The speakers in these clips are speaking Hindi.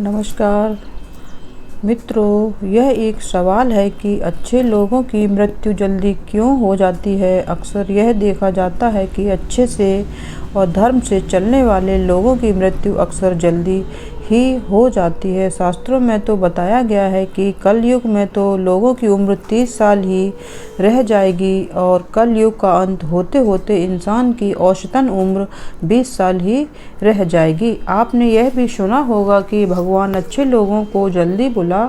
नमस्कार मित्रों, यह एक सवाल है कि अच्छे लोगों की मृत्यु जल्दी क्यों हो जाती है। अक्सर यह देखा जाता है कि अच्छे से और धर्म से चलने वाले लोगों की मृत्यु अक्सर जल्दी ही हो जाती है। शास्त्रों में तो बताया गया है कि कलयुग में तो लोगों की उम्र 30 साल ही रह जाएगी और कलयुग का अंत होते होते इंसान की औसतन उम्र 20 साल ही रह जाएगी। आपने यह भी सुना होगा कि भगवान अच्छे लोगों को जल्दी बुला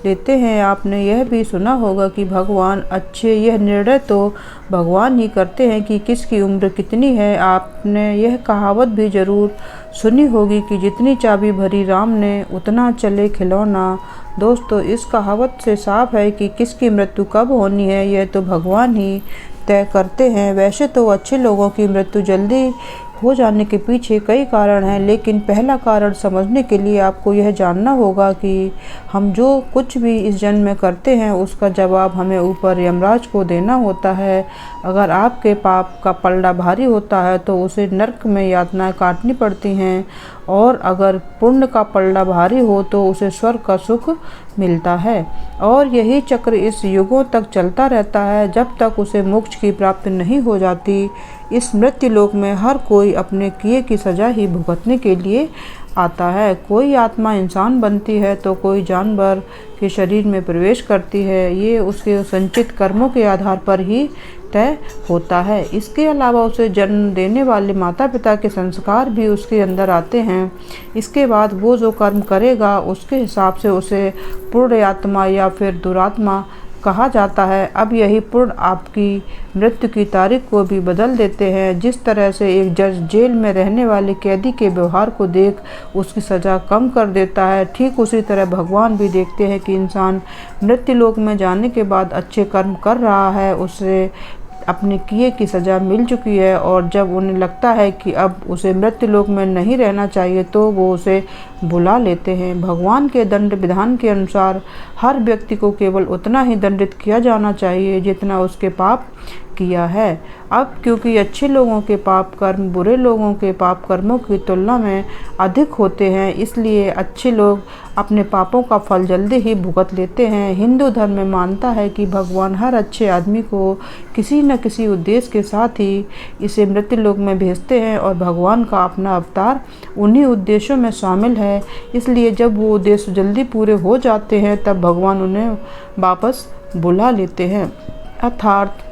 लेते हैं। आपने यह भी सुना होगा कि भगवान अच्छे, यह निर्णय तो भगवान ही करते हैं कि किसकी उम्र कितनी है। आपने यह कहावत भी ज़रूर सुनी होगी कि जितनी चाबी भरी राम ने उतना चले खिलौना। दोस्तों, इस कहावत से साफ है कि किसकी मृत्यु कब होनी है यह तो भगवान ही तय करते हैं। वैसे तो अच्छे लोगों की मृत्यु जल्दी हो जाने के पीछे कई कारण हैं, लेकिन पहला कारण समझने के लिए आपको यह जानना होगा कि हम जो कुछ भी इस जन्म में करते हैं उसका जवाब हमें ऊपर यमराज को देना होता है। अगर आपके पाप का पलड़ा भारी होता है तो उसे नरक में यातनाएं काटनी पड़ती हैं, और अगर पुण्य का पलड़ा भारी हो तो उसे स्वर्ग का सुख मिलता है। और यही चक्र इस युगों तक चलता रहता है जब तक उसे मोक्ष की प्राप्ति नहीं हो जाती। इस मृत्यु लोक में हर कोई अपने किए की सजा ही भुगतने के लिए आता है। कोई आत्मा इंसान बनती है तो कोई जानवर के शरीर में प्रवेश करती है। ये उसके संचित कर्मों के आधार पर ही तय होता है। इसके अलावा उसे जन्म देने वाले माता पिता के संस्कार भी उसके अंदर आते हैं। इसके बाद वो जो कर्म करेगा उसके हिसाब से उसे पूर्ण आत्मा या फिर दुरात्मा कहा जाता है। अब यही पूर्ण आपकी मृत्यु की तारीख को भी बदल देते हैं। जिस तरह से एक जज जेल में रहने वाले कैदी के व्यवहार को देख उसकी सज़ा कम कर देता है, ठीक उसी तरह भगवान भी देखते हैं कि इंसान मृत्यु लोक में जाने के बाद अच्छे कर्म कर रहा है, उसे अपने किए की सज़ा मिल चुकी है, और जब उन्हें लगता है कि अब उसे मृत्यु लोक में नहीं रहना चाहिए तो वो उसे बुला लेते हैं। भगवान के दंड विधान के अनुसार हर व्यक्ति को केवल उतना ही दंडित किया जाना चाहिए जितना उसके पाप किया है। अब क्योंकि अच्छे लोगों के पाप कर्म बुरे लोगों के पाप कर्मों की तुलना में अधिक होते हैं, इसलिए अच्छे लोग अपने पापों का फल जल्दी ही भुगत लेते हैं। हिंदू धर्म में मानता है कि भगवान हर अच्छे आदमी को किसी न किसी उद्देश्य के साथ ही इसे मृत्यु लोक में भेजते हैं, और भगवान का अपना अवतार उन्हीं उद्देश्यों में शामिल है। इसलिए जब वो उद्देश्य जल्दी पूरे हो जाते हैं तब भगवान उन्हें वापस बुला लेते हैं। अर्थात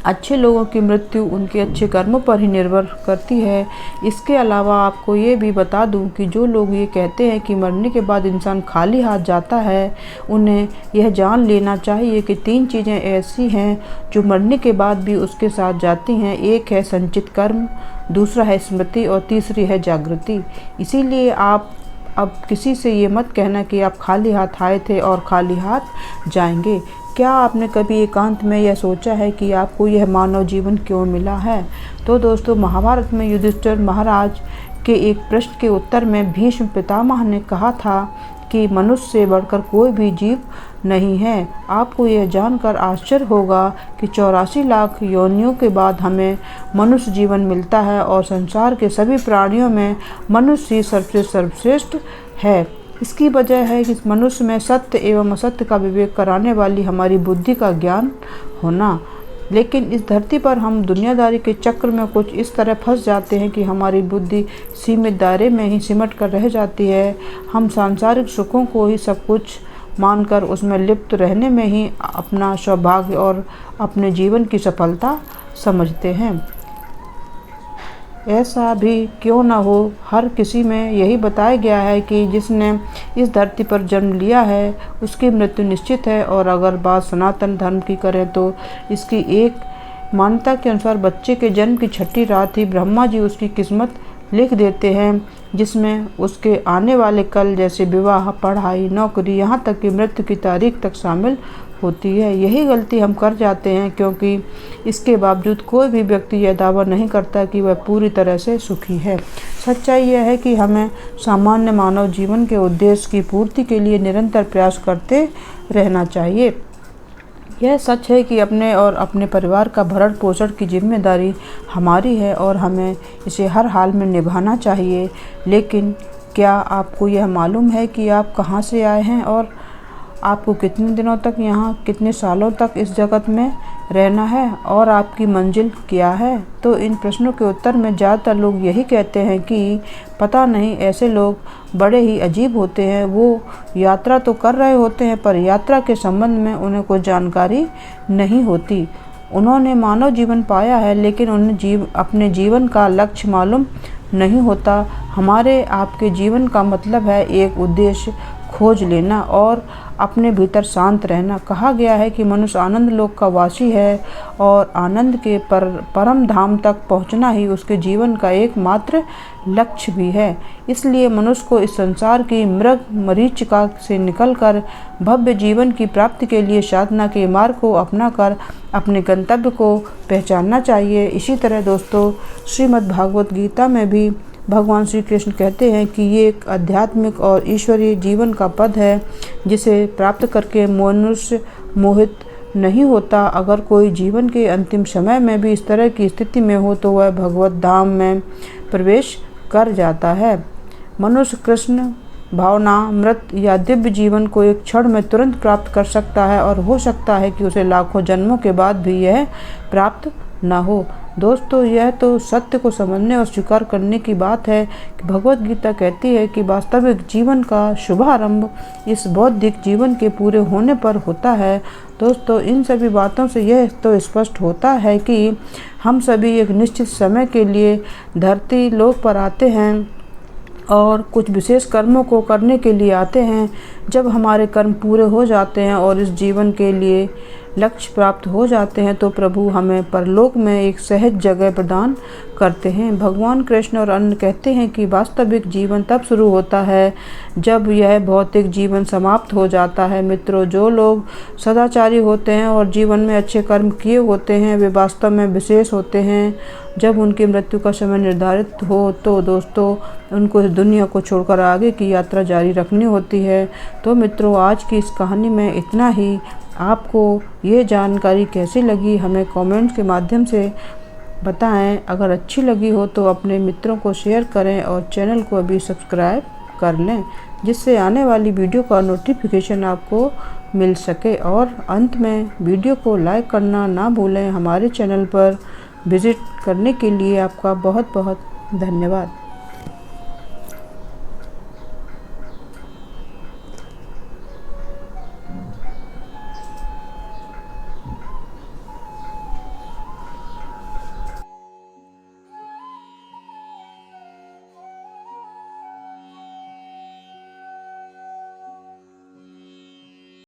अच्छे लोगों की मृत्यु उनके अच्छे कर्मों पर ही निर्भर करती है। इसके अलावा आपको ये भी बता दूं कि जो लोग ये कहते हैं कि मरने के बाद इंसान खाली हाथ जाता है, उन्हें यह जान लेना चाहिए कि 3 चीज़ें ऐसी हैं जो मरने के बाद भी उसके साथ जाती हैं। एक है संचित कर्म, दूसरा है स्मृति और तीसरी है जागृति। इसीलिए आप अब किसी से ये मत कहना कि आप खाली हाथ आए थे और खाली हाथ जाएंगे। क्या आपने कभी एकांत में यह सोचा है कि आपको यह मानव जीवन क्यों मिला है? तो दोस्तों, महाभारत में युधिष्ठिर महाराज के एक प्रश्न के उत्तर में भीष्म पितामह ने कहा था कि मनुष्य से बढ़कर कोई भी जीव नहीं है। आपको यह जानकर आश्चर्य होगा कि 84 लाख योनियों के बाद हमें मनुष्य जीवन मिलता है, और संसार के सभी प्राणियों में मनुष्य ही सबसे सर्वश्रेष्ठ है। इसकी वजह है कि मनुष्य में सत्य एवं असत्य का विवेक कराने वाली हमारी बुद्धि का ज्ञान होना। लेकिन इस धरती पर हम दुनियादारी के चक्र में कुछ इस तरह फंस जाते हैं कि हमारी बुद्धि सीमित दायरे में ही सिमट कर रह जाती है। हम सांसारिक सुखों को ही सब कुछ मानकर उसमें लिप्त रहने में ही अपना सौभाग्य और अपने जीवन की सफलता समझते हैं। ऐसा भी क्यों न हो, हर किसी में यही बताया गया है कि जिसने इस धरती पर जन्म लिया है उसकी मृत्यु निश्चित है। और अगर बात सनातन धर्म की करें तो इसकी एक मान्यता के अनुसार बच्चे के जन्म की छठी रात ही ब्रह्मा जी उसकी किस्मत लिख देते हैं, जिसमें उसके आने वाले कल जैसे विवाह, पढ़ाई, नौकरी, यहाँ तक कि मृत्यु की तारीख तक शामिल होती है। यही गलती हम कर जाते हैं, क्योंकि इसके बावजूद कोई भी व्यक्ति यह दावा नहीं करता कि वह पूरी तरह से सुखी है। सच्चाई यह है कि हमें सामान्य मानव जीवन के उद्देश्य की पूर्ति के लिए निरंतर प्रयास करते रहना चाहिए। यह सच है कि अपने और अपने परिवार का भरण पोषण की जिम्मेदारी हमारी है और हमें इसे हर हाल में निभाना चाहिए, लेकिन क्या आपको यह मालूम है कि आप कहाँ से आए हैं और आपको कितने दिनों तक यहाँ, कितने सालों तक इस जगत में रहना है और आपकी मंजिल क्या है? तो इन प्रश्नों के उत्तर में ज़्यादातर लोग यही कहते हैं कि पता नहीं, ऐसे लोग बड़े ही अजीब होते हैं। वो यात्रा तो कर रहे होते हैं पर यात्रा के संबंध में उन्हें कोई जानकारी नहीं होती। उन्होंने मानव जीवन पाया है लेकिन उन्हें अपने जीवन का लक्ष्य मालूम नहीं होता। हमारे आपके जीवन का मतलब है एक उद्देश्य खोज लेना और अपने भीतर शांत रहना। कहा गया है कि मनुष्य आनंद लोक का वासी है और आनंद के परम धाम तक पहुंचना ही उसके जीवन का एकमात्र लक्ष्य भी है। इसलिए मनुष्य को इस संसार की मृग मरीचिका से निकलकर भव्य जीवन की प्राप्ति के लिए साधना के मार्ग को अपनाकर अपने गंतव्य को पहचानना चाहिए। इसी तरह दोस्तों, श्रीमद् भागवत गीता में भी भगवान श्री कृष्ण कहते हैं कि ये एक आध्यात्मिक और ईश्वरीय जीवन का पद है जिसे प्राप्त करके मनुष्य मोहित नहीं होता। अगर कोई जीवन के अंतिम समय में भी इस तरह की स्थिति में हो तो वह भगवत धाम में प्रवेश कर जाता है। मनुष्य कृष्ण भावना, मृत या दिव्य जीवन को एक क्षण में तुरंत प्राप्त कर सकता है और हो सकता है कि उसे लाखों जन्मों के बाद भी यह प्राप्त न हो। दोस्तों, यह तो सत्य को समझने और स्वीकार करने की बात है कि भगवत गीता कहती है कि वास्तविक जीवन का शुभारंभ इस बौद्धिक जीवन के पूरे होने पर होता है। दोस्तों, इन सभी बातों से यह तो स्पष्ट होता है कि हम सभी एक निश्चित समय के लिए धरती लोक पर आते हैं और कुछ विशेष कर्मों को करने के लिए आते हैं। जब हमारे कर्म पूरे हो जाते हैं और इस जीवन के लिए लक्ष्य प्राप्त हो जाते हैं तो प्रभु हमें परलोक में एक सहज जगह प्रदान करते हैं। भगवान कृष्ण और अन्य कहते हैं कि वास्तविक जीवन तब शुरू होता है जब यह भौतिक जीवन समाप्त हो जाता है। मित्रों, जो लोग सदाचारी होते हैं और जीवन में अच्छे कर्म किए होते हैं वे वास्तव में विशेष होते हैं। जब उनकी मृत्यु का समय निर्धारित हो तो दोस्तों उनको इस दुनिया को छोड़कर आगे की यात्रा जारी रखनी होती है। तो मित्रों, आज की इस कहानी में इतना ही। आपको ये जानकारी कैसी लगी हमें कमेंट्स के माध्यम से बताएं। अगर अच्छी लगी हो तो अपने मित्रों को शेयर करें और चैनल को अभी सब्सक्राइब कर लें जिससे आने वाली वीडियो का नोटिफिकेशन आपको मिल सके। और अंत में वीडियो को लाइक करना ना भूलें। हमारे चैनल पर विजिट करने के लिए आपका बहुत बहुत धन्यवाद।